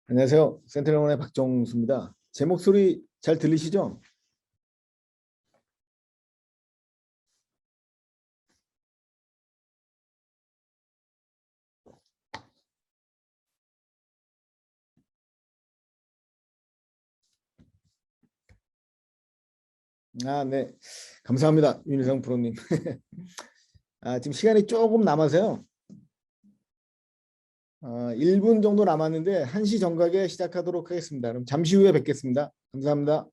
안녕하세요. 센트럴원의 박정수입니다. 제 목소리 잘 들리시죠? 네. 감사합니다. 윤희성 프로님. 지금 시간이 조금 남아서요. 1분 정도 남았는데 1시 정각에 시작하도록 하겠습니다. 그럼 잠시 후에 뵙겠습니다. 감사합니다.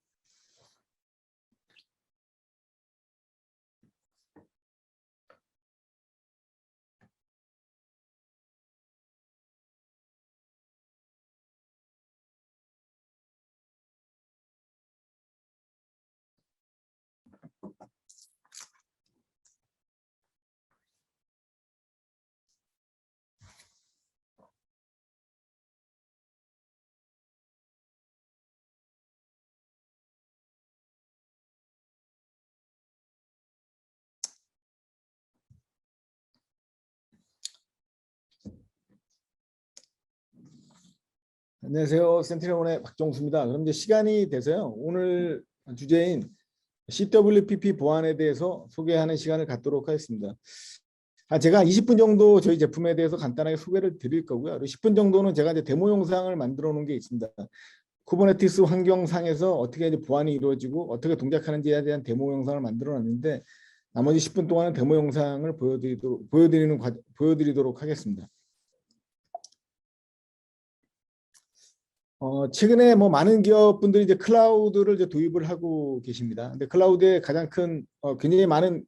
안녕하세요. 센트럴원의 박정수입니다. 그럼 이제 시간이 돼서요. 오늘 주제인 CWPP 보안에 대해서 소개하는 시간을 갖도록 하겠습니다. 제가 20분 정도 저희 제품에 대해서 간단하게 소개를 드릴 거고요. 10분 정도는 제가 이제 데모 영상을 만들어 놓은 게 있습니다. 쿠버네티스 환경상에서 어떻게 이제 보안이 이루어지고 어떻게 동작하는지에 대한 데모 영상을 만들어 놨는데 나머지 10분 동안은 데모 영상을 보여드리도록 하겠습니다. 최근에 많은 기업분들이 이제 클라우드를 이제 도입을 하고 계십니다. 근데 클라우드의 가장 큰 굉장히 많은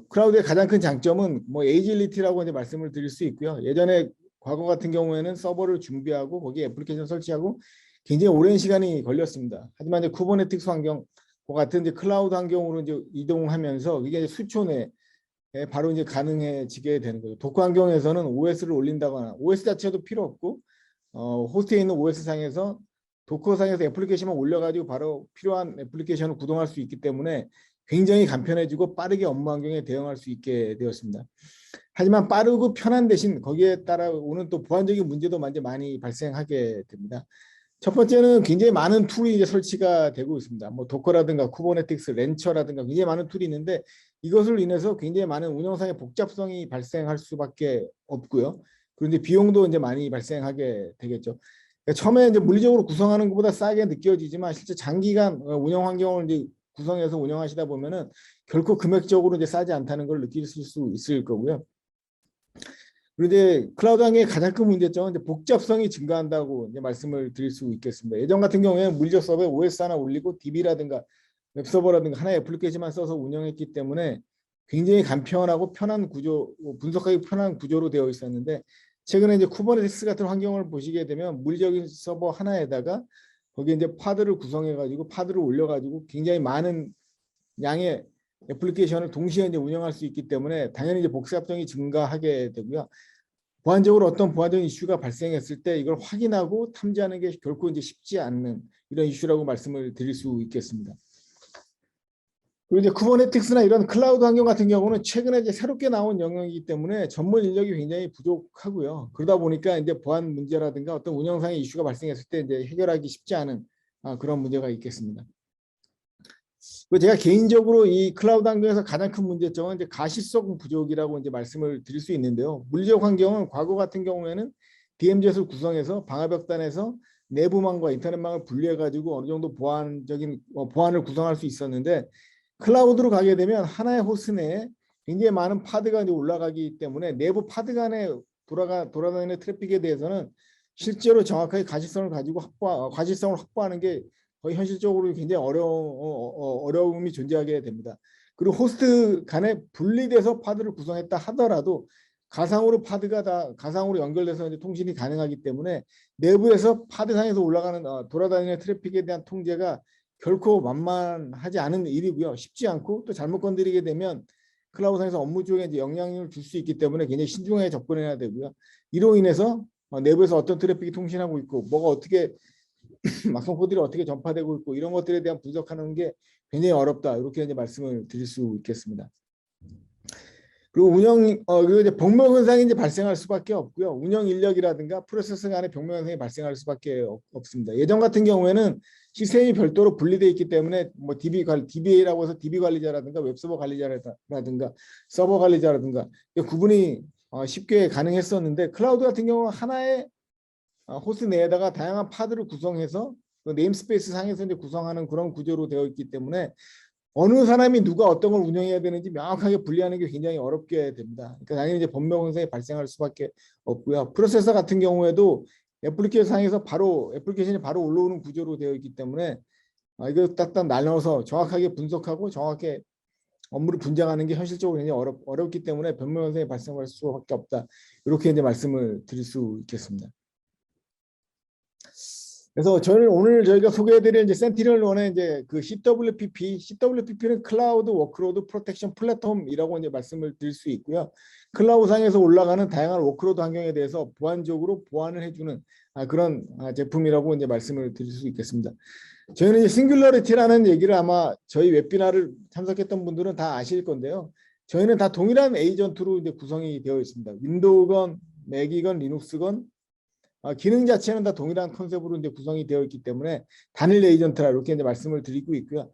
클라우드의 가장 큰 장점은 에이질리티라고 이제 말씀을 드릴 수 있고요. 예전에 과거 같은 경우에는 서버를 준비하고 거기에 애플리케이션 설치하고 굉장히 오랜 시간이 걸렸습니다. 하지만 이제 쿠버네티스 환경 같은 이제 클라우드 환경으로 이제 이동하면서 이게 수초 내에 바로 이제 가능해지게 되는 거죠. 도커 환경에서는 OS를 올린다거나 OS 자체도 필요 없고 호스트에 있는 OS 상에서 도커 상에서 애플리케이션만 올려가지고 바로 필요한 애플리케이션을 구동할 수 있기 때문에 굉장히 간편해지고 빠르게 업무 환경에 대응할 수 있게 되었습니다. 하지만 빠르고 편한 대신 거기에 따라 오는 또 보안적인 문제도 많이 발생하게 됩니다. 첫 번째는 굉장히 많은 툴이 이제 설치가 되고 있습니다. 도커라든가 쿠버네티스, 렌처라든가 굉장히 많은 툴이 있는데 이것을 인해서 굉장히 많은 운영상의 복잡성이 발생할 수밖에 없고요. 그런데 비용도 이제 많이 발생하게 되겠죠. 그러니까 처음에 이제 물리적으로 구성하는 것보다 싸게 느껴지지만 실제 장기간 운영 환경을 이제 구성해서 운영하시다 보면은 결코 금액적으로 이제 싸지 않다는 걸 느끼실 수 있을 거고요. 그리고 이제 클라우드 환경의 가장 큰 문제점은 이제 복잡성이 증가한다고 이제 말씀을 드릴 수 있겠습니다. 예전 같은 경우에 물리적 서버에 OS 하나 올리고 DB라든가 웹서버라든가 하나의 애플리케이션만 써서 운영했기 때문에 굉장히 간편하고 편한 구조, 분석하기 편한 구조로 되어 있었는데 최근에 이제 쿠버네티스 같은 환경을 보시게 되면 물리적인 서버 하나에다가 거기에 이제 파드를 구성해가지고 파드를 올려가지고 굉장히 많은 양의 애플리케이션을 동시에 이제 운영할 수 있기 때문에 당연히 이제 복잡성이 증가하게 되고요. 보안적으로 어떤 보안적인 이슈가 발생했을 때 이걸 확인하고 탐지하는 게 결코 이제 쉽지 않는 이런 이슈라고 말씀을 드릴 수 있겠습니다. 그리고 이제 쿠버네티스나 이런 클라우드 환경 같은 경우는 최근에 이제 새롭게 나온 영역이기 때문에 전문 인력이 굉장히 부족하고요. 그러다 보니까 이제 보안 문제라든가 어떤 운영상의 이슈가 발생했을 때 이제 해결하기 쉽지 않은 그런 문제가 있겠습니다. 제가 개인적으로 이 클라우드 환경에서 가장 큰 문제점은 이제 가시성 부족이라고 이제 말씀을 드릴 수 있는데요. 물리적 환경은 과거 같은 경우에는 DMZ를 구성해서 방화벽단에서 내부망과 인터넷망을 분리해 가지고 어느 정도 보안적인 보안을 구성할 수 있었는데 클라우드로 가게 되면 하나의 호스트 내에 굉장히 많은 파드가 이제 올라가기 때문에 내부 파드 간에 돌아다니는 트래픽에 대해서는 실제로 정확하게 가시성을 가지고 가시성을 확보하는 게 거의 현실적으로 굉장히 어려움이 존재하게 됩니다. 그리고 호스트 간에 분리돼서 파드를 구성했다 하더라도 가상으로 파드가 다 가상으로 연결돼서 이제 통신이 가능하기 때문에 내부에서 파드상에서 올라가는 돌아다니는 트래픽에 대한 통제가 결코 만만하지 않은 일이고요. 쉽지 않고 또 잘못 건드리게 되면 클라우드상에서 업무 쪽에 이제 영향을 줄 수 있기 때문에 굉장히 신중하게 접근해야 되고요. 이로 인해서 내부에서 어떤 트래픽이 통신하고 있고 뭐가 어떻게 막성 코드들이 어떻게 전파되고 있고 이런 것들에 대한 분석하는 게 굉장히 어렵다. 이렇게 이제 말씀을 드릴 수 있겠습니다. 그리고 그리고 이제 병목 현상이 이제 발생할 수밖에 없고요. 운영 인력이라든가 프로세서 간의 병목 현상이 발생할 수밖에 없습니다. 예전 같은 경우에는 시스템이 별도로 분리되어 있기 때문에 뭐 DBA라고 해서 DB 관리자라든가 웹서버 관리자라든가 서버 관리자라든가 구분이 쉽게 가능했었는데, 클라우드 같은 경우는 하나의 호스트 내에다가 다양한 파드를 구성해서 그 네임스페이스 상에서 이제 구성하는 그런 구조로 되어 있기 때문에 어느 사람이 누가 어떤 걸 운영해야 되는지 명확하게 분리하는 게 굉장히 어렵게 됩니다. 그러니까 당연히 이제 법명 현상이 발생할 수밖에 없고요. 프로세서 같은 경우에도 애플리케이션이 바로 올라오는 구조로 되어 있기 때문에 이거 딱딱 나눠서 정확하게 분석하고 정확하게 업무를 분장하는 게 현실적으로 굉장히 어렵기 때문에 법명 현상이 발생할 수밖에 없다. 이렇게 이제 말씀을 드릴 수 있겠습니다. 그래서 오늘 저희가 소개해드릴 이제 센티넬1의 이제 그 CWPP는 클라우드 워크로드 프로텍션 플랫폼이라고 이제 말씀을 드릴 수 있고요. 클라우드상에서 올라가는 다양한 워크로드 환경에 대해서 보안적으로 보완을 해주는 그런 제품이라고 이제 말씀을 드릴 수 있겠습니다. 저희는 이제 싱귤러리티라는 얘기를 아마 저희 웨비나를 참석했던 분들은 다 아실 건데요. 저희는 다 동일한 에이전트로 이제 구성이 되어 있습니다. 윈도우건, 맥이건, 리눅스건 기능 자체는 다 동일한 컨셉으로 이제 구성이 되어 있기 때문에 단일 에이전트라 이렇게 이제 말씀을 드리고 있고요.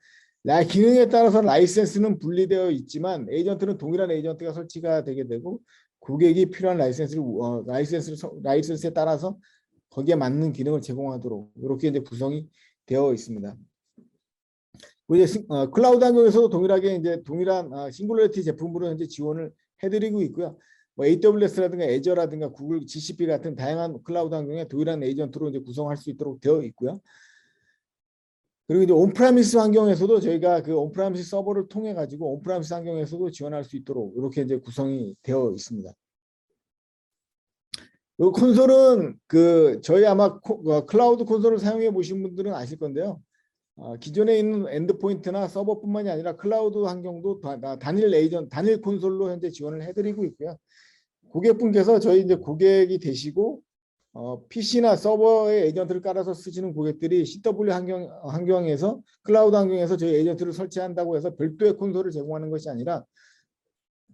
기능에 따라서 라이센스는 분리되어 있지만 에이전트는 동일한 에이전트가 설치가 되게 되고, 고객이 필요한 라이센스에 따라서 거기에 맞는 기능을 제공하도록 이렇게 이제 구성이 되어 있습니다. 이제 클라우드 환경에서도 동일하게 이제 동일한 싱글러리티 제품으로 현재 지원을 해드리고 있고요. 뭐 AWS라든가 애저라든가 구글 GCP 같은 다양한 클라우드 환경에 동일한 에이전트로 이제 구성할 수 있도록 되어 있고요. 그리고 이제 온프라미스 환경에서도 저희가 그 온프라미스 서버를 통해 가지고 온프라미스 환경에서도 지원할 수 있도록 이렇게 이제 구성이 되어 있습니다. 이 콘솔은 저희 아마 클라우드 콘솔을 사용해 보신 분들은 아실 건데요. 기존에 있는 엔드포인트나 서버뿐만이 아니라 클라우드 환경도 단일 콘솔로 현재 지원을 해드리고 있고요. 고객분께서 저희 이제 고객이 되시고 PC나 서버에 에이전트를 깔아서 쓰시는 고객들이 CW 환경에서 클라우드 환경에서 저희 에이전트를 설치한다고 해서 별도의 콘솔을 제공하는 것이 아니라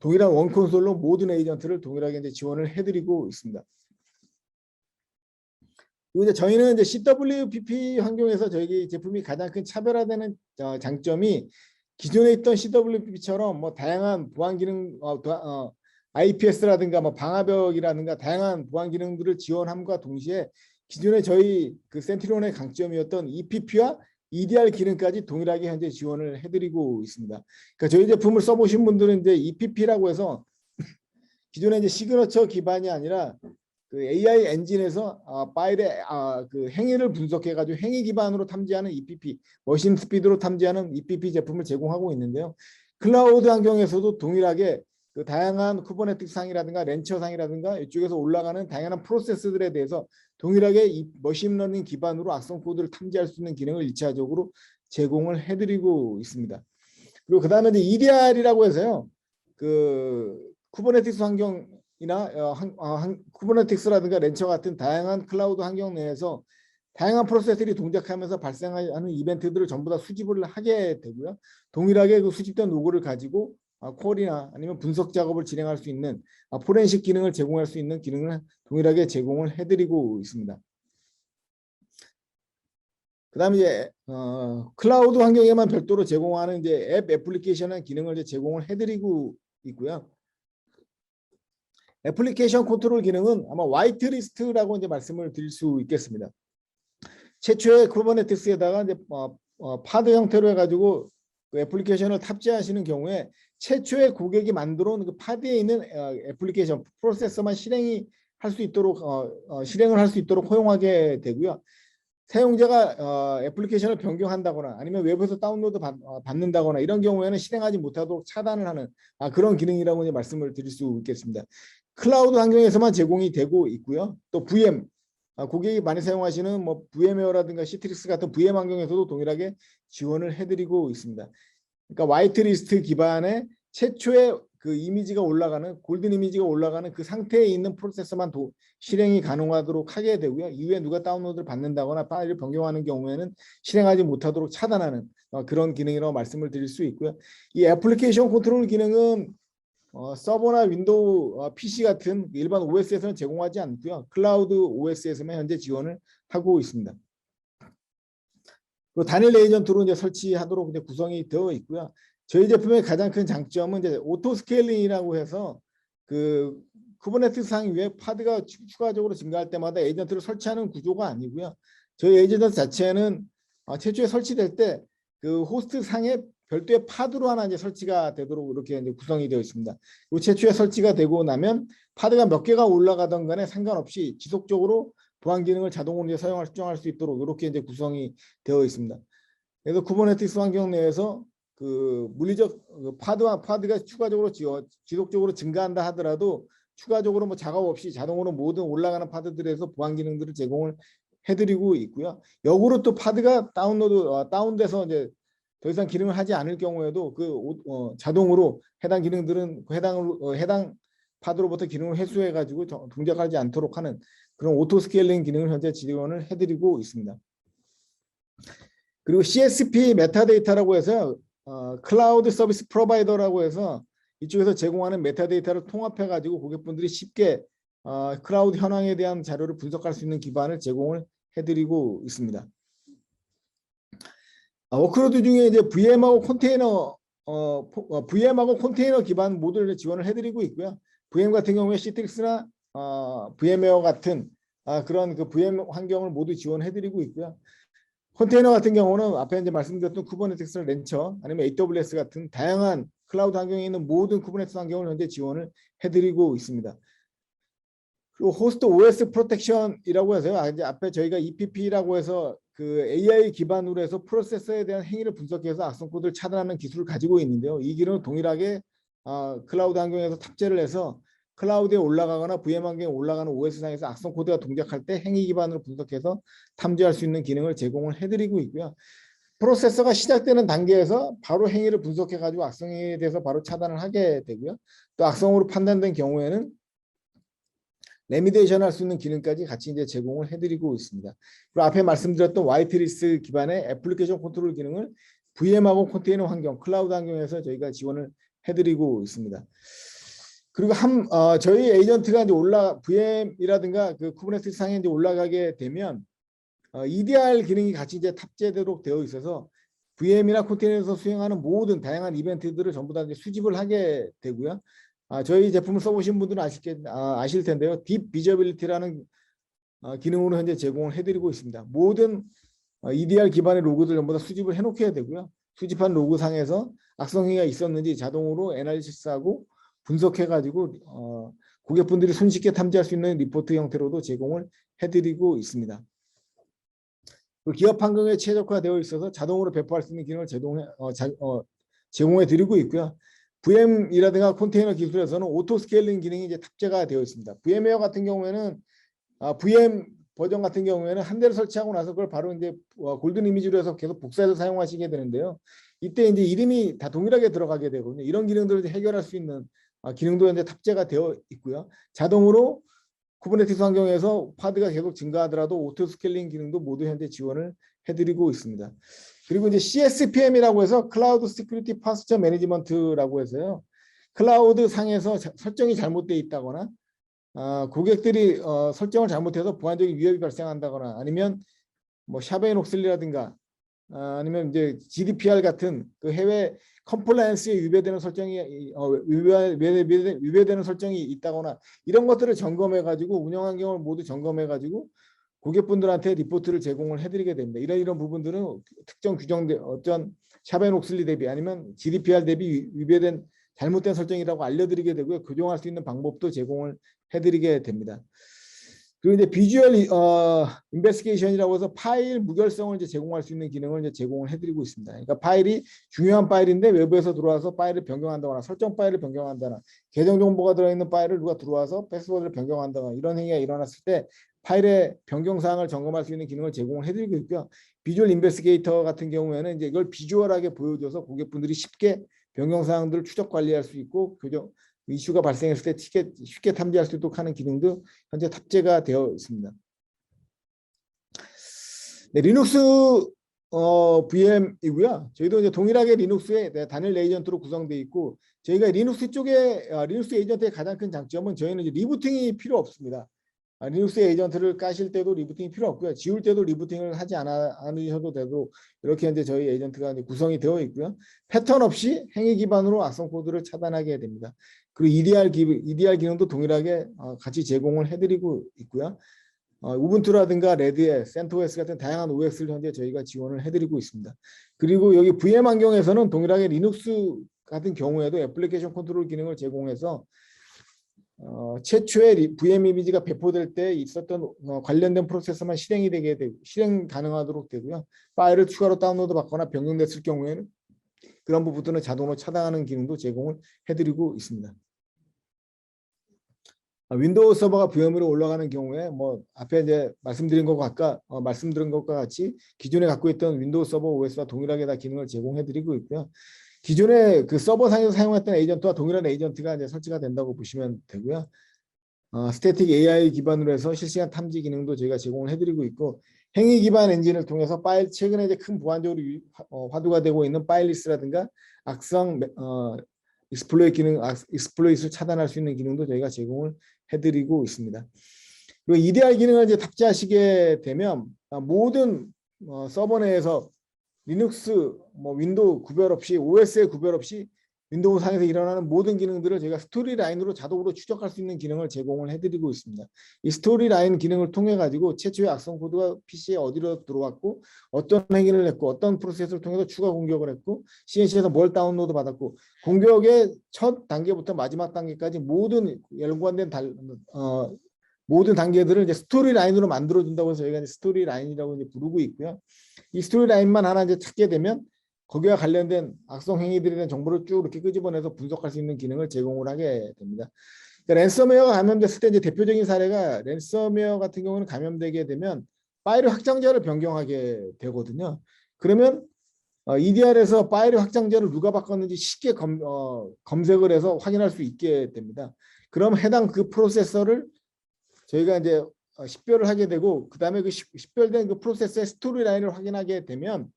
동일한 원 콘솔로 모든 에이전트를 동일하게 이제 지원을 해드리고 있습니다. 그리고 이제 저희는 이제 CWPP 환경에서 저희 제품이 가장 큰 차별화되는 장점이 기존에 있던 CWPP처럼 뭐 다양한 보안 기능 IPS라든가 뭐 방화벽이라든가 다양한 보안 기능들을 지원함과 동시에 기존에 저희 그 센티넬의 강점이었던 EPP와 EDR 기능까지 동일하게 현재 지원을 해드리고 있습니다. 그러니까 저희 제품을 써보신 분들은 이제 EPP라고 해서 기존에 이제 시그너처 기반이 아니라 그 AI 엔진에서 파일의 그 행위를 분석해가지고 행위 기반으로 탐지하는 EPP, 머신 스피드로 탐지하는 EPP 제품을 제공하고 있는데요. 클라우드 환경에서도 동일하게 그 다양한 쿠버네티스 상이라든가 렌처 상이라든가 이쪽에서 올라가는 다양한 프로세스들에 대해서 동일하게 이 머신러닝 기반으로 악성 코드를 탐지할 수 있는 기능을 1차적으로 제공을 해드리고 있습니다. 그리고 그 다음에 이제 EDR이라고 해서요. 그 쿠버네티스 환경이나 쿠버네티스라든가 렌처 같은 다양한 클라우드 환경 내에서 다양한 프로세스들이 동작하면서 발생하는 이벤트들을 전부 다 수집을 하게 되고요. 동일하게 그 수집된 로그를 가지고 콜이나 아니면 분석 작업을 진행할 수 있는 포렌식 기능을 제공할 수 있는 기능을 동일하게 제공을 해드리고 있습니다. 그다음에 이제 클라우드 환경에만 별도로 제공하는 이제 애플리케이션의 기능을 이제 제공을 해드리고 있고요. 애플리케이션 컨트롤 기능은 아마 화이트리스트라고 이제 말씀을 드릴 수 있겠습니다. 최초의 쿠버네티스에다가 이제 파드 형태로 해가지고 그 애플리케이션을 탑재하시는 경우에 최초의 고객이 만들어 놓은 그 파드에 있는 애플리케이션 프로세서만 실행을 할 수 있도록 허용하게 되고요. 사용자가 애플리케이션을 변경한다거나 아니면 웹에서 다운로드 받는다거나 이런 경우에는 실행하지 못하도록 차단을 하는 그런 기능이라고 이제 말씀을 드릴 수 있겠습니다. 클라우드 환경에서만 제공이 되고 있고요. 또 VM, 고객이 많이 사용하시는 뭐 VM웨어라든가 시트릭스 같은 VM 환경에서도 동일하게 지원을 해드리고 있습니다. 그러니까 화이트리스트 기반의 최초의 그 이미지가 올라가는 골든 이미지가 올라가는 그 상태에 있는 프로세서만 실행이 가능하도록 하게 되고요. 이후에 누가 다운로드를 받는다거나 파일을 변경하는 경우에는 실행하지 못하도록 차단하는 그런 기능이라고 말씀을 드릴 수 있고요. 이 애플리케이션 컨트롤 기능은 서버나 윈도우 PC 같은 일반 OS에서는 제공하지 않고요. 클라우드 OS에서만 현재 지원을 하고 있습니다. 그 단일 에이전트로 이제 설치하도록 이제 구성이 되어 있고요. 저희 제품의 가장 큰 장점은 이제 오토 스케일링이라고 해서 그 쿠버네티스 상 위에 파드가 추가적으로 증가할 때마다 에이전트를 설치하는 구조가 아니고요. 저희 에이전트 자체는 최초에 설치될 때 그 호스트 상에 별도의 파드로 하나 이제 설치가 되도록 이렇게 이제 구성이 되어 있습니다. 그 최초에 설치가 되고 나면 파드가 몇 개가 올라가던 간에 상관없이 지속적으로 보안 기능을 자동으로 이제 수정할 수 있도록 이렇게 이제 구성이 되어 있습니다. 그래서 쿠버네티스 환경 내에서 그 물리적 파드가 추가적으로 지속적으로 증가한다 하더라도 추가적으로 뭐 작업 없이 자동으로 모든 올라가는 파드들에서 보안 기능들을 제공을 해드리고 있고요. 역으로 또 파드가 다운돼서 이제 더 이상 기능을 하지 않을 경우에도 자동으로 해당 기능들은 해당 파드로부터 기능을 회수해가지고 동작하지 않도록 하는 그런 오토 스케일링 기능을 현재 지원을 해드리고 있습니다. 그리고 CSP 메타데이터라고 해서 클라우드 서비스 프로바이더라고 해서 이쪽에서 제공하는 메타데이터를 통합해가지고 고객분들이 쉽게 클라우드 현황에 대한 자료를 분석할 수 있는 기반을 제공을 해드리고 있습니다. 워크로드 중에 이제 VM하고 컨테이너 기반 모듈을 지원을 해드리고 있고요. VM 같은 경우에 시트릭스나 VM웨어 같은 그런 그 VM 환경을 모두 지원해드리고 있고요. 컨테이너 같은 경우는 앞에 이제 말씀드렸던 쿠버네티스 렌처 아니면 AWS 같은 다양한 클라우드 환경에 있는 모든 쿠버네티스 환경을 현재 지원을 해드리고 있습니다. 그리고 호스트 OS 프로텍션이라고 해서요. 이제 앞에 저희가 EPP라고 해서 그 AI 기반으로 해서 프로세서에 대한 행위를 분석해서 악성 코드를 차단하는 기술을 가지고 있는데요. 이 기능은 동일하게 클라우드 환경에서 탑재를 해서 클라우드에 올라가거나 VM 환경에 올라가는 OS상에서 악성 코드가 동작할 때 행위 기반으로 분석해서 탐지할 수 있는 기능을 제공을 해드리고 있고요. 프로세서가 시작되는 단계에서 바로 행위를 분석해가지고 악성에 대해서 바로 차단을 하게 되고요. 또 악성으로 판단된 경우에는 레미데이션 할 수 있는 기능까지 같이 이제 제공을 해드리고 있습니다. 그리고 앞에 말씀드렸던 화이트리스트 기반의 애플리케이션 컨트롤 기능을 VM하고 컨테이너 환경, 클라우드 환경에서 저희가 지원을 해드리고 있습니다. 그리고 저희 에이전트가 이제 VM이라든가 그 쿠버네티스 상에 이제 올라가게 되면 EDR 기능이 같이 이제 탑재되도록 되어 있어서 VM이나 컨테이너에서 수행하는 모든 다양한 이벤트들을 전부 다 이제 수집을 하게 되고요. 저희 제품을 써보신 분들은 아실 텐데요. 딥 비저빌리티라는 기능으로 현재 제공을 해드리고 있습니다. 모든 EDR 기반의 로그들 전부 다 수집을 해놓게 되고요. 수집한 로그상에서 악성행위가 있었는지 자동으로 애널리시스하고 분석해가지고 고객분들이 손쉽게 탐지할 수 있는 리포트 형태로도 제공을 해드리고 있습니다. 기업 환경에 최적화되어 있어서 자동으로 배포할 수 있는 기능을 제공해 드리고 있고요. VM이라든가 컨테이너 기술에서는 오토 스케일링 기능이 이제 탑재가 되어 있습니다. VM웨어 같은 경우에는 VM 버전 같은 경우에는 한 대를 설치하고 나서 그걸 바로 이제 골든 이미지로 해서 계속 복사해서 사용하시게 되는데요. 이때 이제 이름이 다 동일하게 들어가게 되거든요. 이런 기능들을 해결할 수 있는 기능도 현재 탑재가 되어 있고요. 자동으로 쿠버네티스 환경에서 파드가 계속 증가하더라도 오토 스케일링 기능도 모두 현재 지원을 해드리고 있습니다. 그리고 이제 CSPM이라고 해서 클라우드 시큐리티 파스처 매니지먼트라고 해서요. 클라우드 상에서 설정이 잘못되어 있다거나 고객들이 설정을 잘못해서 보안적인 위협이 발생한다거나 아니면 뭐 샤베인 옥슬리라든가 아니면 이제 GDPR 같은 그 해외 컴플라이언스에 위배되는 설정이 위배되는 설정이 있다거나 이런 것들을 점검해 가지고 운영 환경을 모두 점검해 가지고 고객분들한테 리포트를 제공을 해드리게 됩니다. 이런 부분들은 특정 규정된 어떤 샤베인 옥슬리 대비 아니면 GDPR 대비 위배된 잘못된 설정이라고 알려드리게 되고요. 교정할 수 있는 방법도 제공을 해드리게 됩니다. 그리고 이제 비주얼 인베스티게이션이라고 해서 파일 무결성을 이제 제공할 수 있는 기능을 이제 제공을 해드리고 있습니다. 그러니까 파일이 중요한 파일인데 외부에서 들어와서 파일을 변경한다거나 설정 파일을 변경한다거나 계정 정보가 들어있는 파일을 누가 들어와서 패스워드를 변경한다거나 이런 행위가 일어났을 때 파일의 변경 사항을 점검할 수 있는 기능을 제공을 해드리고 있고요. 비주얼 인베스티게이터 같은 경우에는 이제 이걸 비주얼하게 보여줘서 고객분들이 쉽게 변경 사항들을 추적 관리할 수 있고 이슈가 발생했을 때 쉽게 탐지할 수 있도록 하는 기능도 현재 탑재가 되어 있습니다. 네, 리눅스 VM이고요. 저희도 이제 동일하게 리눅스에 단일 에이전트로 구성되어 있고 저희가 리눅스 쪽에 리눅스 에이전트의 가장 큰 장점은 저희는 이제 리부팅이 필요 없습니다. 리눅스 에이전트를 까실 때도 리부팅이 필요 없고요. 지울 때도 리부팅을 하지 않으셔도 되고 이렇게 이제 저희 에이전트가 이제 구성이 되어 있고요. 패턴 없이 행위 기반으로 악성 코드를 차단하게 됩니다. 그리고 EDR 기능도 동일하게 같이 제공을 해드리고 있고요. 우분투라든가 레드햇, 센토스 같은 다양한 OS를 현재 저희가 지원을 해드리고 있습니다. 그리고 여기 VM 환경에서는 동일하게 리눅스 같은 경우에도 애플리케이션 컨트롤 기능을 제공해서 최초의 VM 이미지가 배포될 때 있었던 관련된 프로세서만 실행 가능하도록 되고요. 파일을 추가로 다운로드 받거나 변경됐을 경우에는 그런 부분들은 자동으로 차단하는 기능도 제공을 해드리고 있습니다. 윈도우 서버가 VM으로 올라가는 경우에 뭐 앞에 이제 말씀드린 것과 같이 기존에 갖고 있던 윈도우 서버 OS와 동일하게 다 기능을 제공해드리고 있고요. 기존에 그 서버상에서 사용했던 에이전트와 동일한 에이전트가 이제 설치가 된다고 보시면 되고요. 스태틱 AI 기반으로 해서 실시간 탐지 기능도 저희가 제공을 해드리고 있고, 행위 기반 엔진을 통해서 파일 최근에 이제 큰 보안적으로 화두가 되고 있는 파일리스라든가 악성 익스플로잇을 차단할 수 있는 기능도 저희가 제공을 해드리고 있습니다. 그리고 EDR 기능을 이제 탑재하시게 되면 모든 서버 내에서 리눅스, 윈도우 구별 없이 OS의 구별 없이 윈도우 상에서 일어나는 모든 기능들을 저희가 스토리 라인으로 자동으로 추적할 수 있는 기능을 제공을 해드리고 있습니다. 이 스토리 라인 기능을 통해 가지고 최초의 악성 코드가 PC에 어디로 들어왔고 어떤 행위를 했고 어떤 프로세스를 통해서 추가 공격을 했고 CNC에서 뭘 다운로드 받았고 공격의 첫 단계부터 마지막 단계까지 모든 연관된 모든 단계들을 이제 스토리 라인으로 만들어준다고 해서 저희가 이제 스토리 라인이라고 이제 부르고 있고요. 이 스토리 라인만 하나 이제 찾게 되면 거기와 관련된 악성 행위들에 대한 정보를 쭉 이렇게 끄집어내서 분석할 수 있는 기능을 제공을 하게 됩니다. 그러니까 랜섬웨어가 감염됐을 때 이제 대표적인 사례가 랜섬웨어 같은 경우는 감염되게 되면 파일 확장자를 변경하게 되거든요. 그러면 EDR에서 파일 확장자를 누가 바꿨는지 쉽게 검색을 해서 확인할 수 있게 됩니다. 그럼 해당 그 프로세서를 저희가 이제 식별을 하게 되고 그 다음에 그 식별된 그 프로세서의 스토리 라인을 확인하게 되면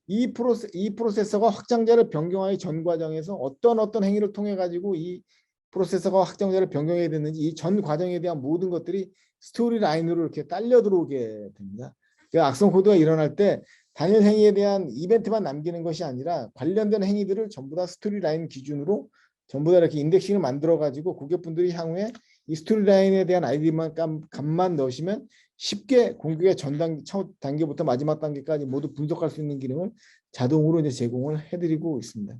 이 프로세서가 확장자를 변경하기 전 과정에서 어떤 행위를 통해 가지고 이 프로세서가 확장자를 변경해야 됐는지 이 전 과정에 대한 모든 것들이 스토리 라인으로 이렇게 딸려 들어오게 됩니다. 그러니까 악성 코드가 일어날 때 단일 행위에 대한 이벤트만 남기는 것이 아니라 관련된 행위들을 전부 다 스토리 라인 기준으로 전부 다 이렇게 인덱싱을 만들어 가지고 고객분들이 향후에 이 스토리 라인에 대한 아이디만 값만 넣으시면 쉽게 공격의 첫 단계부터 마지막 단계까지 모두 분석할 수 있는 기능을 자동으로 이제 제공을 해드리고 있습니다.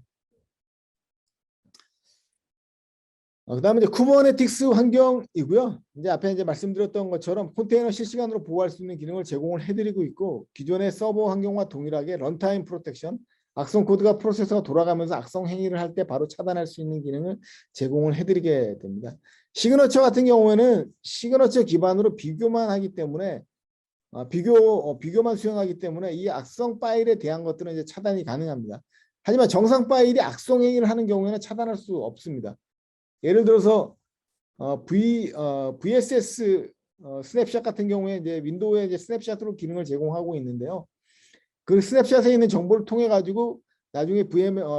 그다음에 이제 쿠버네틱스 환경이고요. 이제 앞에 이제 말씀드렸던 것처럼 컨테이너 실시간으로 보호할 수 있는 기능을 제공을 해드리고 있고, 기존의 서버 환경과 동일하게 런타임 프로텍션, 악성 코드가 프로세서가 돌아가면서 악성 행위를 할 때 바로 차단할 수 있는 기능을 제공을 해드리게 됩니다. 시그너처 같은 경우에는 시그너처 기반으로 비교만 하기 때문에 비교만 수행하기 때문에 이 악성 파일에 대한 것들은 이제 차단이 가능합니다. 하지만 정상 파일이 악성 행위를 하는 경우에는 차단할 수 없습니다. 예를 들어서 VSS 스냅샷 같은 경우에 이제 윈도우에 이제 스냅샷으로 기능을 제공하고 있는데요. 그 스냅샷에 있는 정보를 통해 가지고 나중에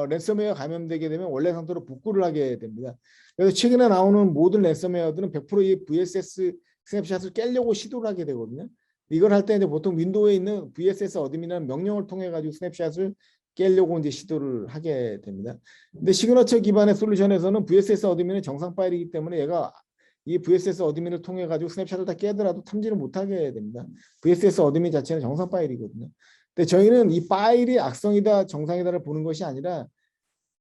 랜섬웨어 감염되게 되면 원래 상태로 복구를 하게 됩니다. 그래서 최근에 나오는 모든 랜섬웨어들은 100%이 VSS 스냅샷을 깨려고 시도를 하게 되거든요. 이걸 할 때 이제 보통 윈도우에 있는 VSS 어드민이라는 명령을 통해 가지고 스냅샷을 깨려고 이제 시도를 하게 됩니다. 근데 시그너처 기반의 솔루션에서는 VSS 어드민은 정상 파일이기 때문에 얘가 이 VSS 어드민을 통해 가지고 스냅샷을 다 깨더라도 탐지를 못하게 됩니다. VSS 어드민 자체는 정상 파일이거든요. 근데 저희는 이 파일이 악성이다 정상이다를 보는 것이 아니라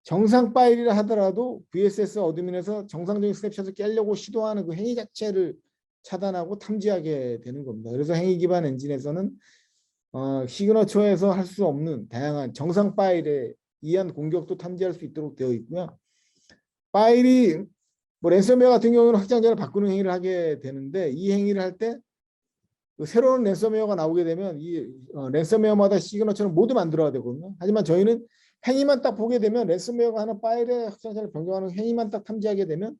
정상 파일이라 하더라도 VSS 어드민에서 정상적인 스냅샷을 깨려고 시도하는 그 행위 자체를 차단하고 탐지하게 되는 겁니다. 그래서 행위 기반 엔진에서는 시그너처에서 할 수 없는 다양한 정상 파일에 의한 공격도 탐지할 수 있도록 되어 있고요. 파일이 랜섬웨어 같은 경우는 확장자를 바꾸는 행위를 하게 되는데 이 행위를 할 때 새로운 랜섬웨어가 나오게 되면 이 랜섬웨어마다 시그너처를 모두 만들어야 되거든요. 하지만 저희는 행위만 딱 보게 되면 랜섬웨어가 하는 파일의 확장자를 변경하는 행위만 딱 탐지하게 되면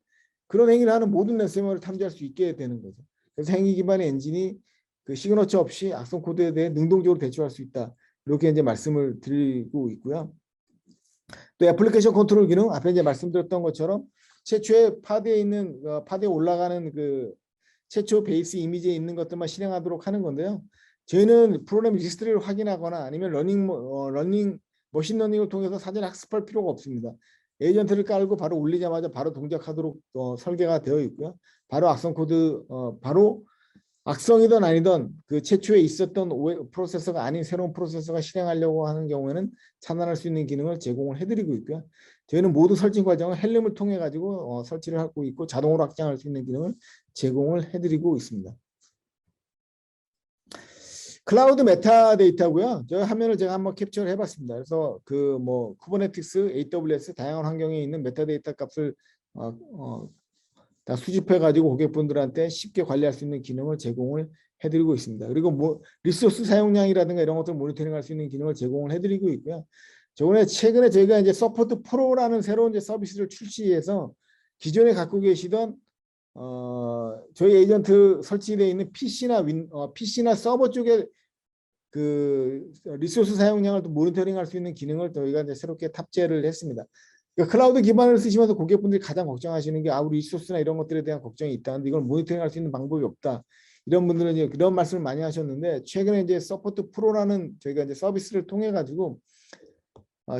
그런 행위를 하는 모든 랜섬웨어를 탐지할 수 있게 되는 거죠. 그래서 행위 기반의 엔진이 그 시그너처 없이 악성 코드에 대해 능동적으로 대처할 수 있다. 이렇게 이제 말씀을 드리고 있고요. 또 애플리케이션 컨트롤 기능 앞에 이제 말씀드렸던 것처럼 최초의 파드에 있는 파드에 올라가는 그 최초 베이스 이미지에 있는 것들만 실행하도록 하는 건데요. 저희는 프로그램 리스트를 확인하거나 아니면 러닝 머신러닝을 통해서 사전에 학습할 필요가 없습니다. 에이전트를 깔고 바로 올리자마자 바로 동작하도록 설계가 되어 있고요. 바로 악성 코드 바로 악성이든 아니든 그 최초에 있었던 프로세서가 아닌 새로운 프로세서가 실행하려고 하는 경우에는 차단할 수 있는 기능을 제공을 해드리고 있고요. 저희는 모든 설치 과정을 헬름을 통해 가지고 설치를 하고 있고 자동으로 확장할 수 있는 기능을 제공을 해드리고 있습니다. 클라우드 메타데이터고요. 저 화면을 제가 한번 캡처를 해봤습니다. 그래서 그 뭐 쿠버네티스, AWS 다양한 환경에 있는 메타데이터 값을 다 수집해가지고 고객분들한테 쉽게 관리할 수 있는 기능을 제공을 해드리고 있습니다. 그리고 뭐 리소스 사용량이라든가 이런 것들 모니터링할 수 있는 기능을 제공을 해드리고 있고요. 최근에 저희가 이제 서포트 프로라는 새로운 이제 서비스를 출시해서 기존에 갖고 계시던 저희 에이전트 설치되어 있는 PC나 서버 쪽에 그 리소스 사용량을 또 모니터링할 수 있는 기능을 저희가 이제 새롭게 탑재를 했습니다. 그러니까 클라우드 기반을 쓰시면서 고객분들이 가장 걱정하시는 게 우리 리소스나 이런 것들에 대한 걱정이 있다는데 이걸 모니터링할 수 있는 방법이 없다. 이런 분들은 이제 그런 말씀을 많이 하셨는데 최근에 이제 서포트 프로라는 저희가 이제 서비스를 통해 가지고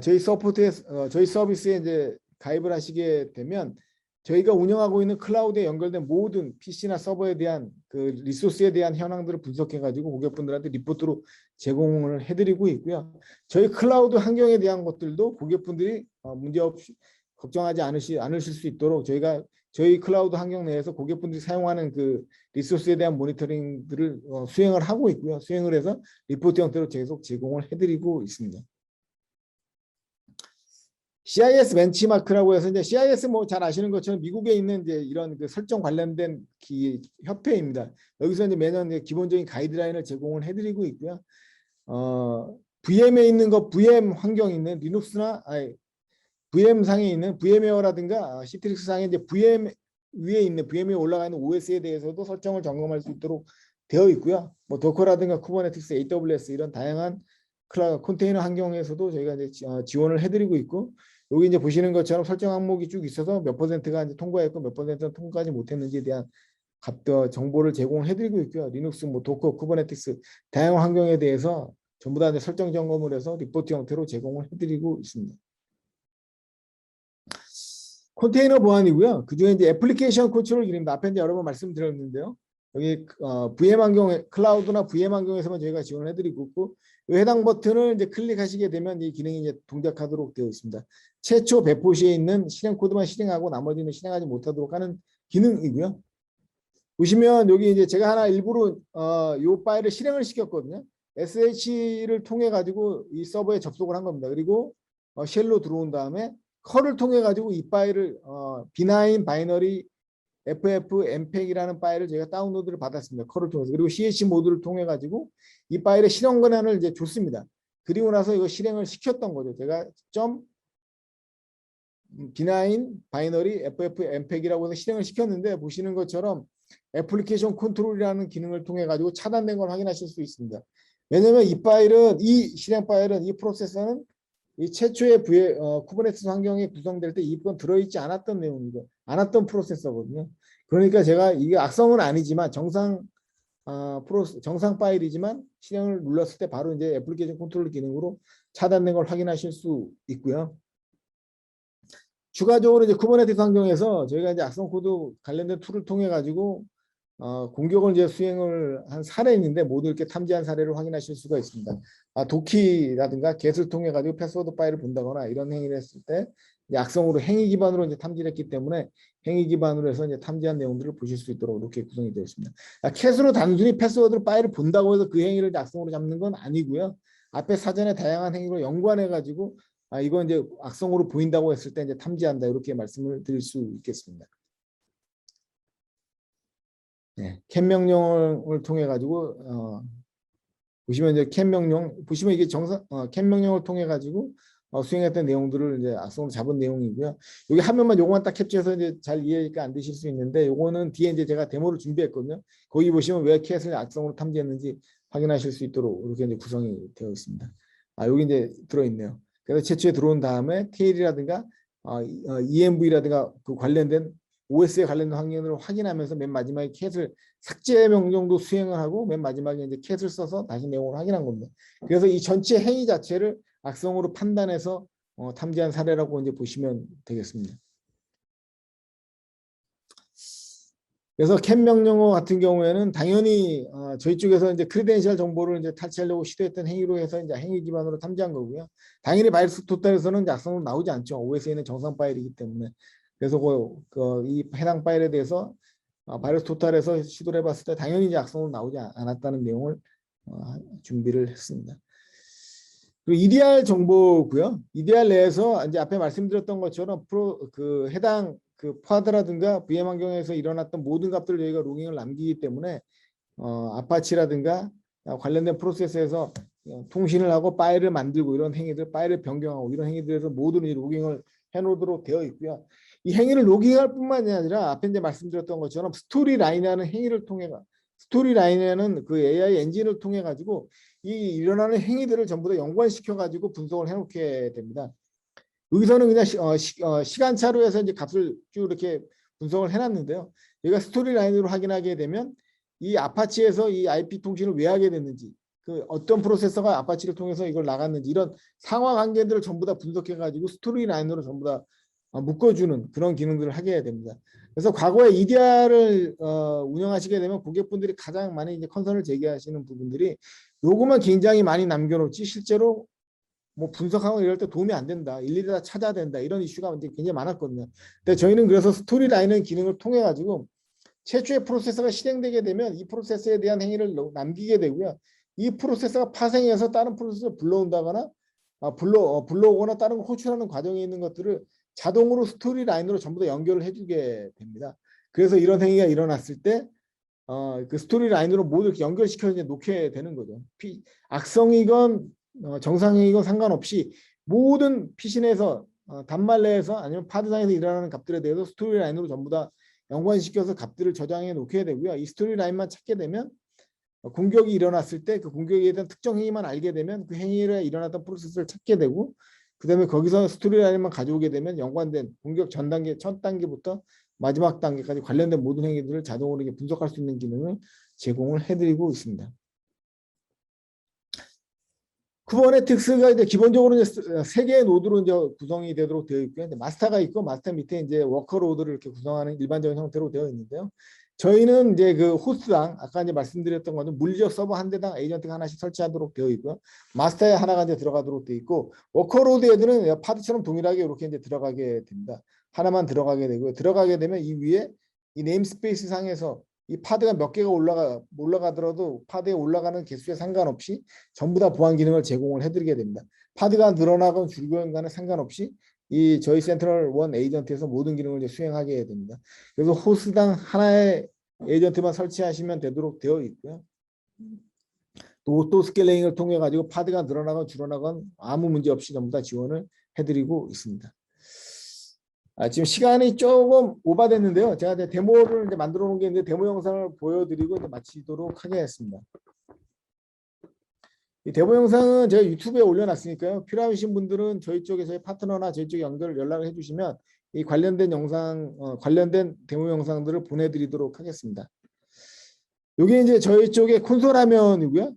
저희 서비스에 이제 가입을 하시게 되면 저희가 운영하고 있는 클라우드에 연결된 모든 PC나 서버에 대한 그 리소스에 대한 현황들을 분석해 가지고 고객분들한테 리포트로 제공을 해드리고 있고요. 저희 클라우드 환경에 대한 것들도 고객분들이 문제없이 걱정하지 않으실 수 있도록 저희 클라우드 환경 내에서 고객분들이 사용하는 그 리소스에 대한 모니터링들을 수행을 하고 있고요. 수행을 해서 리포트 형태로 계속 제공을 해드리고 있습니다. CIS 벤치마크라고 해서 이제 CIS 뭐 잘 아시는 것처럼 미국에 있는 이제 이런 그 설정 관련된 협회입니다. 여기서 이제 매년 이제 기본적인 가이드라인을 제공을 해드리고 있고요. VM에 있는 VM 환경에 있는 리눅스나 VM 상에 있는 VM웨어라든가 시트릭스 상에 이제 VM 위에 있는 VM에 올라가 있는 OS에 대해서도 설정을 점검할 수 있도록 되어 있고요. 뭐 도커라든가 쿠버네티스, AWS 이런 다양한 컨테이너 환경에서도 저희가 이제 지원을 해드리고 있고 여기 이제 보시는 것처럼 설정 항목이 쭉 있어서 몇 %가 이제 통과했고 몇 %는 통과하지 못했는지에 대한 정보를 제공해드리고 있고요. 리눅스, 뭐 도커, 쿠버네티스 다양한 환경에 대해서 전부 다 이제 설정 점검을 해서 리포트 형태로 제공을 해드리고 있습니다. 컨테이너 보안이고요. 그중에 이제 애플리케이션 컨트롤 기능입니다. 앞에 이제 여러 번 말씀드렸는데요. 여기 VM 환경, 클라우드나 VM 환경에서만 저희가 지원을 해드리고 있고 이 해당 버튼을 이제 클릭하시게 되면 이 기능이 이제 동작하도록 되어 있습니다. 최초 배포 시에 있는 실행 코드만 실행하고 나머지는 실행하지 못하도록 하는 기능이고요. 보시면 여기 이제 제가 하나 일부러 이 파일을 실행을 시켰거든요. SH를 통해 가지고 이 서버에 접속을 한 겁니다. 그리고 쉘로 들어온 다음에 컬을 통해 가지고 이 파일을 B9 바이너리 FFmpeg이라는 파일을 제가 다운로드를 받았습니다. 컬을 통해서. 그리고 CH 모드를 통해 가지고 이 파일의 실행 권한을 이제 줬습니다. 그리고 나서 이거 실행을 시켰던 거죠. 제가 B9 바이너리 FFmpeg이라고 해서 실행을 시켰는데 보시는 것처럼 애플리케이션 컨트롤이라는 기능을 통해 가지고 차단된 걸 확인하실 수 있습니다. 왜냐하면 이 실행 파일은 이 프로세서는 이 최초의 쿠버네티스 환경이 구성될 때 이건 들어있지 않았던 내용이고 않았던 프로세서거든요. 그러니까 제가 이게 악성은 아니지만 정상 파일이지만 실행을 눌렀을 때 바로 이제 애플리케이션 컨트롤 기능으로 차단된 걸 확인하실 수 있고요. 추가적으로 이제 쿠버네티스 환경에서 저희가 이제 악성 코드 관련된 툴을 통해 가지고 공격을 이제 수행을 한 사례인데 모두 이렇게 탐지한 사례를 확인하실 수가 있습니다. 도키라든가 get을 통해 가지고 패스워드 파일을 본다거나 이런 행위를 했을 때 악성으로 행위 기반으로 이제 탐지를 했기 때문에 행위 기반으로 해서 이제 탐지한 내용들을 보실 수 있도록 이렇게 구성이 되어 있습니다. 캣으로 단순히 패스워드 파일을 본다고 해서 그 행위를 이제 악성으로 잡는 건 아니고요. 앞에 사전에 다양한 행위로 연관해 가지고 이건 이제 악성으로 보인다고 했을 때 이제 탐지한다 이렇게 말씀을 드릴 수 있겠습니다. 네, 캔 명령을 통해 가지고 보시면 이제 캔 명령 보시면 이게 캔 명령을 통해 가지고 수행했던 내용들을 이제 악성으로 잡은 내용이고요. 여기 화면만 요거만 딱 캡처해서 이제 잘 이해가 안 되실 수 있는데 요거는 뒤에 이제 제가 데모를 준비했거든요. 거기 보시면 왜 캣을 악성으로 탐지했는지 확인하실 수 있도록 이렇게 이제 구성이 되어 있습니다. 여기 이제 들어 있네요. 그래서 최초에 들어온 다음에 TL이라든가 EMV라든가 그 관련된 OS에 관련된 확률을 확인하면서 맨 마지막에 캣을 삭제 명령도 수행을 하고 맨 마지막에 이제 캣을 써서 다시 내용을 확인한 겁니다. 그래서 이 전체 행위 자체를 악성으로 판단해서 탐지한 사례라고 이제 보시면 되겠습니다. 그래서 캣 명령어 같은 경우에는 당연히 저희 쪽에서 이제 크리덴셜 정보를 이제 탈취하려고 시도했던 행위로 해서 이제 행위 기반으로 탐지한 거고요. 당연히 바이러스 토탈에서는 악성으로 나오지 않죠. OS에는 정상 파일이기 때문에. 그래서 이 해당 파일에 대해서 바이러스 토탈에서 시도를 해봤을 때 당연히 이제 악성으로 나오지 않았다는 내용을 준비를 했습니다. 그리고 EDR 정보고요. EDR 내에서 이제 앞에 말씀드렸던 것처럼 해당 그 파드라든가 VM 환경에서 일어났던 모든 값들을 저희가 로깅을 남기기 때문에 아파치라든가 관련된 프로세스에서 통신을 하고 파일을 만들고 이런 행위들, 파일을 변경하고 이런 행위들에서 모든 이 로깅을 해놓도록 되어 있고요. 이 행위를 로깅할 뿐만이 아니라 앞에 이제 말씀드렸던 것처럼 스토리 라인이라는 행위를 통해 스토리 라인에는 그 AI 엔진을 통해 가지고 이 일어나는 행위들을 전부 다 연관시켜 가지고 분석을 해놓게 됩니다. 여기서는 그냥 시간차로 해서 이제 값을 쭉 이렇게 분석을 해놨는데요. 얘가 스토리 라인으로 확인하게 되면 이 아파치에서 이 IP 통신을 왜 하게 됐는지, 그 어떤 프로세서가 아파치를 통해서 이걸 나갔는지 이런 상하 관계들을 전부 다 분석해가지고 스토리 라인으로 전부 다 묶어주는 그런 기능들을 하게 됩니다. 그래서 과거에 EDR을 운영하시게 되면 고객분들이 가장 많이 이제 컨설을 제기하시는 부분들이 요거만 굉장히 많이 남겨놓지 실제로 뭐 분석하고 이럴 때 도움이 안 된다. 일일이 다 찾아야 된다. 이런 이슈가 굉장히 많았거든요. 근데 저희는 그래서 스토리 라인의 기능을 통해 가지고 최초의 프로세서가 실행되게 되면 이 프로세서에 대한 행위를 남기게 되고요. 이 프로세서가 파생해서 다른 프로세서를 불러온다거나 불러오거나 다른 걸 호출하는 과정에 있는 것들을 자동으로 스토리 라인으로 전부 다 연결을 해주게 됩니다. 그래서 이런 행위가 일어났을 때 그 스토리 라인으로 모두 이렇게 연결시켜서 이제 놓게 되는 거죠. 악성이건 정상이건 상관없이 모든 피신에서 단말 내에서 아니면 파드상에서 일어나는 값들에 대해서 스토리 라인으로 전부 다 연관시켜서 값들을 저장해 놓게 되고요. 이 스토리 라인만 찾게 되면 공격이 일어났을 때 그 공격에 대한 특정 행위만 알게 되면 그 행위에 일어났던 프로세스를 찾게 되고 그 다음에 거기서 스토리 라인만 가져오게 되면 연관된 공격 전 단계, 첫 단계부터 마지막 단계까지 관련된 모든 행위들을 자동으로 이렇게 분석할 수 있는 기능을 제공을 해드리고 있습니다. 쿠버네티스가 이제 기본적으로 이제 세 개의 노드로 이제 구성이 되도록 되어 있고요. 이제 마스터가 있고 마스터 밑에 이제 워커 로드를 이렇게 구성하는 일반적인 형태로 되어 있는데요. 저희는 이제 그 호스트당 아까 이제 말씀드렸던 것은 물리적 서버 한 대당 에이전트가 하나씩 설치하도록 되어 있고요. 마스터에 하나가 이제 들어가도록 되어 있고 워커 로드 애들은 파드처럼 동일하게 이렇게 이제 들어가게 됩니다. 하나만 들어가게 되고요. 들어가게 되면 이 위에 이 네임스페이스 상에서 이 파드가 몇 개가 올라가더라도 파드에 올라가는 개수에 상관없이 전부 다 보안 기능을 제공을 해드리게 됩니다. 파드가 늘어나건 줄건 간에 상관없이 이 저희 센트럴 원 에이전트에서 모든 기능을 이제 수행하게 됩니다. 그래서 호스당 하나의 에이전트만 설치하시면 되도록 되어 있고요. 또 오토 스케일링을 통해 가지고 파드가 늘어나건 줄어나건 아무 문제 없이 전부 다 지원을 해드리고 있습니다. 지금 시간이 조금 오버됐는데요. 제가 이제 데모를 이제 만들어 놓은 게 있는데 데모 영상을 보여드리고 이제 마치도록 하겠습니다. 이 데모 영상은 제가 유튜브에 올려놨으니까요. 필요하신 분들은 저희 쪽에서의 파트너나 저희 쪽에 연락을 해주시면 이 관련된 영상, 관련된 데모 영상들을 보내드리도록 하겠습니다. 이게 이제 저희 쪽의 콘솔 화면이고요.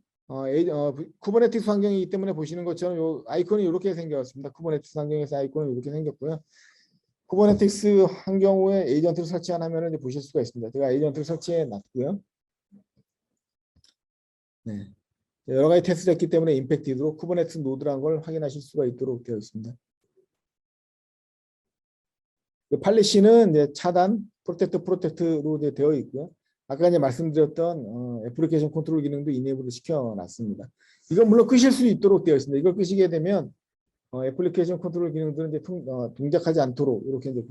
쿠버네티스 환경이기 때문에 보시는 것처럼 요 아이콘이 이렇게 생겼습니다. 쿠버네티스 환경에서 아이콘은 이렇게 생겼고요. 쿠버네티스 한 경우에 에이전트를 설치 안 하면 이제 보실 수가 있습니다. 제가 에이전트를 설치해 놨고요. 네. 여러 가지 테스트를 했기 때문에 임팩티드로 쿠버네티스 노드라는 걸 확인하실 수가 있도록 되어 있습니다. 그 팔리시는 이제 차단, 프로텍트로 이제 되어 있고요. 아까 이제 말씀드렸던 애플리케이션 컨트롤 기능도 이네이블을 시켜놨습니다. 이건 물론 끄실 수 있도록 되어 있습니다. 이걸 끄시게 되면 애플리케이션 컨트롤 기능들은 이제 동작하지 않도록 이렇게 이제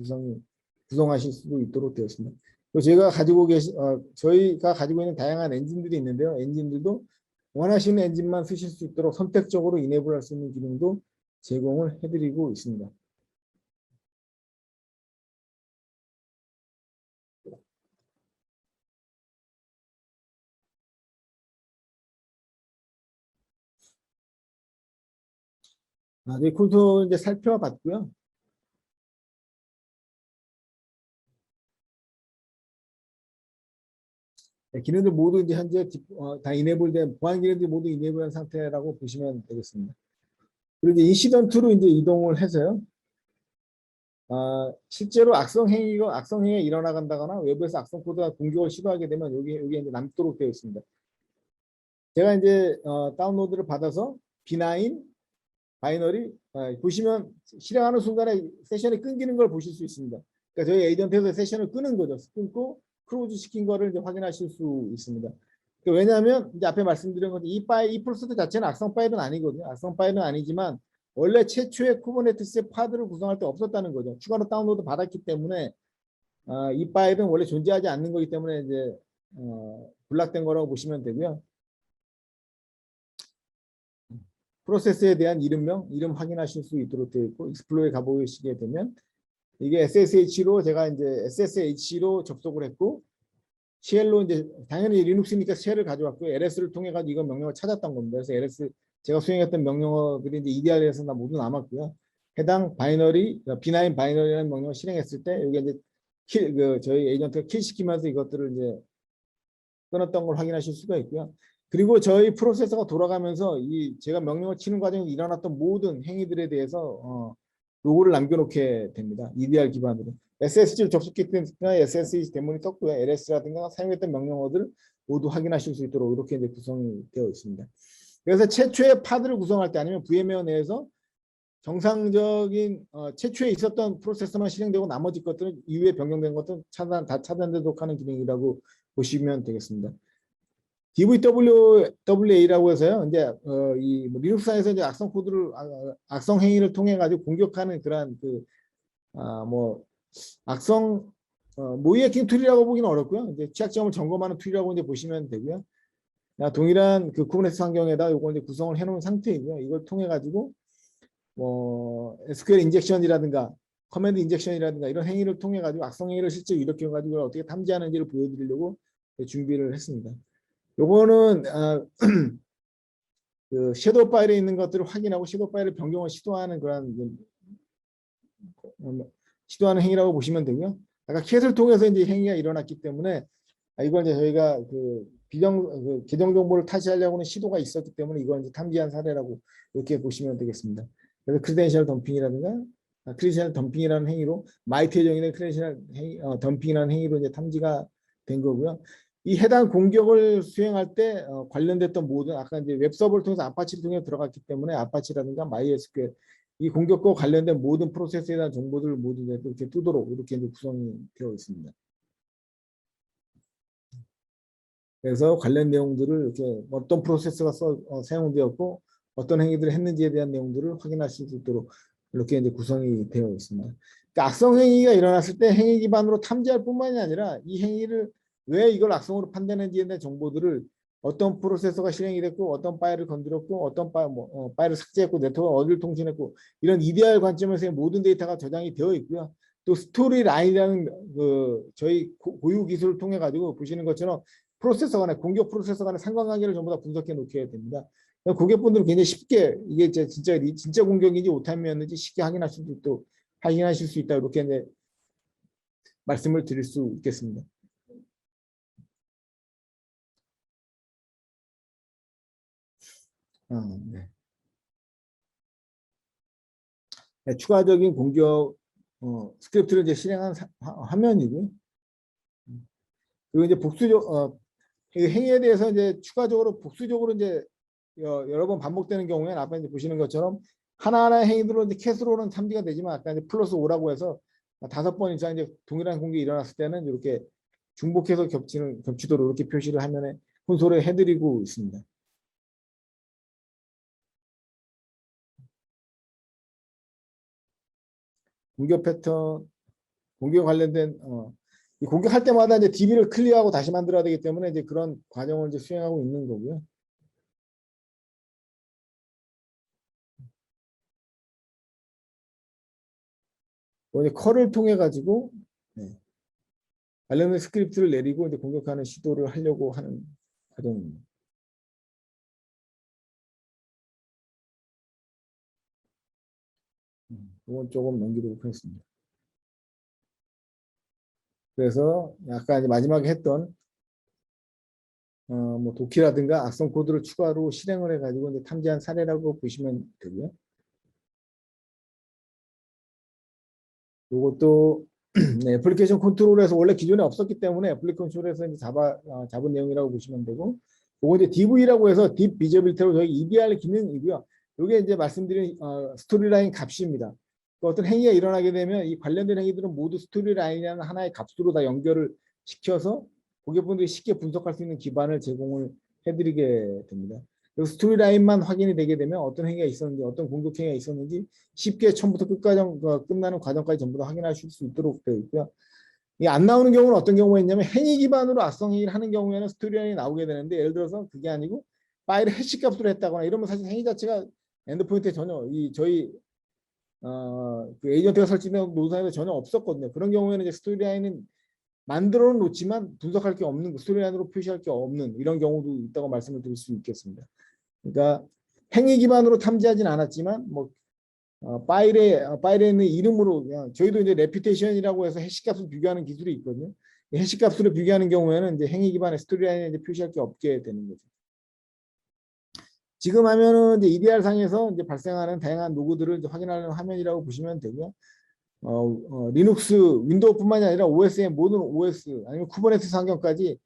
구성하실 수도 있도록 되어 있습니다. 또 저희가 가지고 있는 다양한 엔진들이 있는데요. 엔진들도 원하시는 엔진만 쓰실 수 있도록 선택적으로 이네이블할 수 있는 기능도 제공을 해드리고 있습니다. 이 콘솔 이제 살펴봤고요. 네, 기능들 모두 이제 현재 다 이네이블된 보안 기능들이 모두 이네이블한 상태라고 보시면 되겠습니다. 그리고 이제 인시던트로 이제 이동을 해서요. 실제로 악성 행위가 일어나간다거나 외부에서 악성 코드가 공격을 시도하게 되면 여기 이제 남도록 되어 있습니다. 제가 이제 다운로드를 받아서 비나인 바이너리 보시면 실행하는 순간에 세션이 끊기는 걸 보실 수 있습니다. 그러니까 저희 에이전트에서 세션을 끄는 거죠. 끊고 크로즈 시킨 거를 이제 확인하실 수 있습니다. 왜냐하면 이제 앞에 말씀드린 것처럼 이 프로세스 자체는 악성 파일은 아니거든요. 악성 파일은 아니지만 원래 최초의 쿠버네티스의 파드를 구성할 때 없었다는 거죠. 추가로 다운로드 받았기 때문에 이 파일은 원래 존재하지 않는 거기 때문에 이제 블락된 거라고 보시면 되고요. 프로세스에 대한 이름 확인하실 수 있도록 되어 있고 익스플로어에 가보시게 되면 이게 SSH로 제가 이제 SSH로 접속을 했고 쉘로 이제 당연히 리눅스니까 쉘을 가져왔고요. LS를 통해 가지고 이건 명령을 찾았던 겁니다. 그래서 LS 제가 수행했던 명령어들이 이제 EDR에서 모두 남았고요. 해당 바이너리 B9 바이너리라는 명령을 실행했을 때 여기 이제 저희 에이전트가 킬 시키면서 이것들을 이제 끊었던 걸 확인하실 수가 있고요. 그리고 저희 프로세서가 돌아가면서 제가 명령을 치는 과정에 일어났던 모든 행위들에 대해서 로그를 남겨놓게 됩니다. EDR 기반으로. SSH를 접속했으니까 SSH 데몬이 떴고요. LS라든가 사용했던 명령어들을 모두 확인하실 수 있도록 이렇게 이제 구성이 되어 있습니다. 그래서 최초의 파드를 구성할 때 아니면 VM웨어 내에서 정상적인 최초에 있었던 프로세서만 실행되고 나머지 것들은 이후에 변경된 것들은 다 차단되도록 하는 기능이라고 보시면 되겠습니다. DVWA라고 해서요. 이제 이 리눅스에서 이제 악성 코드를 악성 행위를 통해 가지고 공격하는 그러한 뭐 악성 모의 해킹 툴이라고 보기는 어렵고요. 이제 취약점을 점검하는 툴이라고 이제 보시면 되고요. 동일한 그 쿠버네티스 환경에다 요거 이제 구성을 해놓은 상태이고요. 이걸 통해 가지고 뭐 SQL 인젝션이라든가 커맨드 인젝션이라든가 이런 행위를 통해 가지고 악성 행위를 실제 일으켜 가지고 어떻게 탐지하는지를 보여드리려고 준비를 했습니다. 요거는 그 섀도우 파일에 있는 것들을 확인하고 섀도우 파일을 변경을 시도하는 그런 시도하는 행위라고 보시면 되고요. 아까 캣을 통해서 이제 행위가 일어났기 때문에 이걸 이제 저희가 계정 정보를 타시하려고는 시도가 있었기 때문에 이걸 이제 탐지한 사례라고 이렇게 보시면 되겠습니다. 그래서 크리덴셜 덤핑이라든가 크리덴셜 덤핑이라는 행위로 마이트 계정인의 크리덴셜 덤핑이라는 행위로 이제 탐지가 된 거고요. 이 해당 공격을 수행할 때 관련됐던 모든 아까 이제 웹서버를 통해서 아파치를 통해 들어갔기 때문에 아파치라든가 MySQL 이 공격과 관련된 모든 프로세스에 대한 정보들을 모두 이렇게 뜨도록 이렇게 이제 구성이 되어 있습니다. 그래서 관련 내용들을 이렇게 어떤 프로세스가 사용되었고 어떤 행위들을 했는지에 대한 내용들을 확인하실 수 있도록 이렇게 이제 구성이 되어 있습니다. 그러니까 악성 행위가 일어났을 때 행위 기반으로 탐지할 뿐만이 아니라 이 행위를 왜 이걸 악성으로 판단했는지에 대한 정보들을 어떤 프로세서가 실행이 됐고 어떤 파일을 건드렸고 어떤 파일을 삭제했고 네트워크 어디를 통신했고 이런 EDR 관점에서의 모든 데이터가 저장이 되어 있고요. 또 스토리 라인이라는 저희 고유 기술을 통해 가지고 보시는 것처럼 프로세서 간에 공격 프로세서 간의 상관관계를 전부 다 분석해 놓게 됩니다. 고객분들은 굉장히 쉽게 이게 진짜 공격인지 오타임이었는지 쉽게 확인하실 수 있다 이렇게 이제 말씀을 드릴 수 있겠습니다. 네. 네, 추가적인 공격 스크립트를 이제 실행한 화면이고요. 그리고 이제 행위에 대해서 이제 추가적으로 복수적으로 이제 여러 번 반복되는 경우에는 아까 이제 보시는 것처럼 하나하나의 행위들로 이제 캣으로는 탐지가 되지만 아까 이제 플러스 5라고 해서 5번 이상 이제 동일한 공격이 일어났을 때는 이렇게 중복해서 겹치도록 이렇게 표시를 화면에 콘솔에 해드리고 있습니다. 공격 패턴, 공격 관련된 이 공격할 때마다 이제 DB를 클리어하고 다시 만들어야 되기 때문에 이제 그런 과정을 이제 수행하고 있는 거고요. 이제 컬을 통해 가지고 관련된 스크립트를 내리고 이제 공격하는 시도를 하려고 하는 과정입니다. 이건 조금 넘기도록 하겠습니다. 그래서 아까 이제 마지막에 했던 뭐 도키라든가 악성 코드를 추가로 실행을 해가지고 이제 탐지한 사례라고 보시면 되고요. 이것도 네, 애플리케이션 컨트롤에서 원래 기존에 없었기 때문에 애플리케이션 컨트롤에서 이제 잡은 내용이라고 보시면 되고, 이거 이제 DV라고 해서 딥 비저빌티로 저희 EDR 기능이고요. 이게 이제 말씀드린 스토리라인 값입니다. 그 어떤 행위가 일어나게 되면 이 관련된 행위들은 모두 스토리라인이라는 하나의 값으로 다 연결을 시켜서 고객분들이 쉽게 분석할 수 있는 기반을 제공을 해드리게 됩니다. 그리고 스토리라인만 확인이 되게 되면 어떤 행위가 있었는지, 어떤 공격 행위가 있었는지 쉽게 처음부터 끝까지 끝나는 과정까지 전부 다 확인하실 수 있도록 되어 있고요. 이 안 나오는 경우는 어떤 경우가 있냐면 행위 기반으로 악성 행위를 하는 경우에는 스토리라인이 나오게 되는데, 예를 들어서 그게 아니고 파일을 해시 값으로 했다거나 이러면 사실 행위 자체가 엔드포인트에 전혀 저희 그 에이전트가 설치된 노선에도 전혀 없었거든요. 그런 경우에는 이제 스토리라인은 만들어 놓지만 분석할 게 없는, 스토리라인으로 표시할 게 없는 이런 경우도 있다고 말씀을 드릴 수 있겠습니다. 그러니까 행위 기반으로 탐지하진 않았지만 뭐 파일에 있는 이름으로 그냥 저희도 이제 레퓨테이션이라고 해서 해시값을 비교하는 기술이 있거든요. 해시값으로 비교하는 경우에는 이제 행위 기반의 스토리라인에 이제 표시할 게 없게 되는 거죠. 지금 화면은 이제 EDR 상에서 이제 발생하는 다양한 로그들을 이제 확인하는 화면이라고 보시면 되고요. 리눅스, 윈도우뿐만이 아니라 OS의 모든 OS 아니면 쿠버네티스 환경까지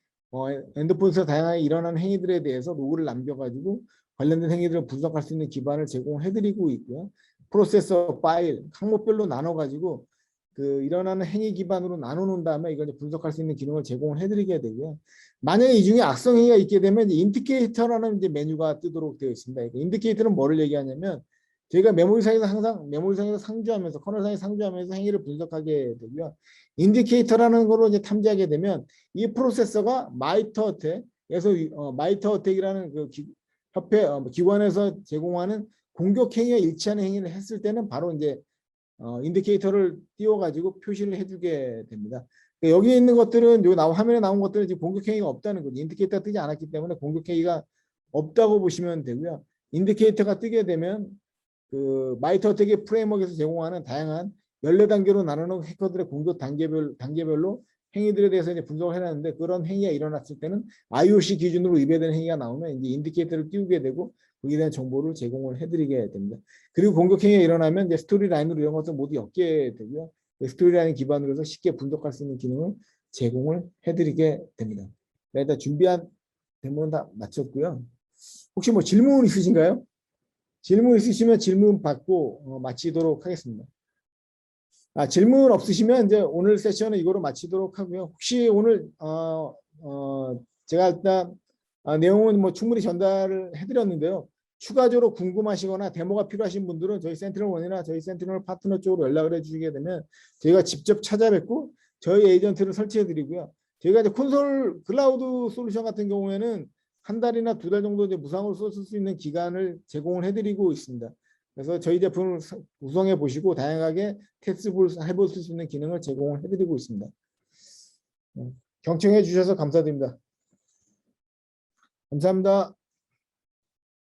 엔드포인트에서 다양하게 일어나는 행위들에 대해서 로그를 남겨가지고 관련된 행위들을 분석할 수 있는 기반을 제공해드리고 있고요. 프로세서, 파일, 항목별로 나눠가지고 그 일어나는 행위 기반으로 나눠놓은 다음에 이걸 분석할 수 있는 기능을 제공을 해드리게 되고요. 만약에 이 중에 악성 행위가 있게 되면 이제 인디케이터라는 이제 메뉴가 뜨도록 되어 있습니다. 인디케이터는 뭐를 얘기하냐면 저희가 메모리상에서 항상 메모리상에서 상주하면서 커널상에 상주하면서 행위를 분석하게 되고요. 인디케이터라는 거로 이제 탐지하게 되면 이 프로세서가 마이터 어택에서 마이터 어택이라는 그 협회 기관에서 제공하는 공격 행위와 일치하는 행위를 했을 때는 바로 이제 인디케이터를 띄워가지고 표시를 해주게 됩니다. 그러니까 여기 있는 것들은 화면에 나온 것들은 지금 공격 행위가 없다는 거죠. 인디케이터가 뜨지 않았기 때문에 공격 행위가 없다고 보시면 되고요. 인디케이터가 뜨게 되면 그 마이터 어택의 프레임워크에서 제공하는 다양한 14단계로 나누는 해커들의 공격 단계별로 행위들에 대해서 이제 분석을 해놨는데, 그런 행위가 일어났을 때는 IOC 기준으로 위배되는 행위가 나오면 이제 인디케이터를 띄우게 되고 거기에 대한 정보를 제공을 해드리게 됩니다. 그리고 공격 행위가 일어나면 이제 스토리 라인으로 이런 것을 모두 엮게 되고요. 스토리 라인 기반으로 해서 쉽게 분석할 수 있는 기능을 제공을 해드리게 됩니다. 일단 준비한 데모는 다 마쳤고요. 혹시 뭐 질문 있으신가요? 질문 있으시면 질문 받고 마치도록 하겠습니다. 질문 없으시면 이제 오늘 세션은 이거로 마치도록 하고요. 혹시 오늘 제가 일단 내용은 뭐 충분히 전달을 해드렸는데요. 추가적으로 궁금하시거나 데모가 필요하신 분들은 저희 센티널원이나 저희 센티널 파트너 쪽으로 연락을 해주시게 되면 저희가 직접 찾아뵙고 저희 에이전트를 설치해드리고요. 저희가 이제 콘솔 클라우드 솔루션 같은 경우에는 한 달이나 2달 정도 이제 무상으로 쓸 수 있는 기간을 제공을 해드리고 있습니다. 그래서 저희 제품을 구성해 보시고 다양하게 테스트를 해볼 수 있는 기능을 제공을 해드리고 있습니다. 경청해 주셔서 감사드립니다. 감사합니다.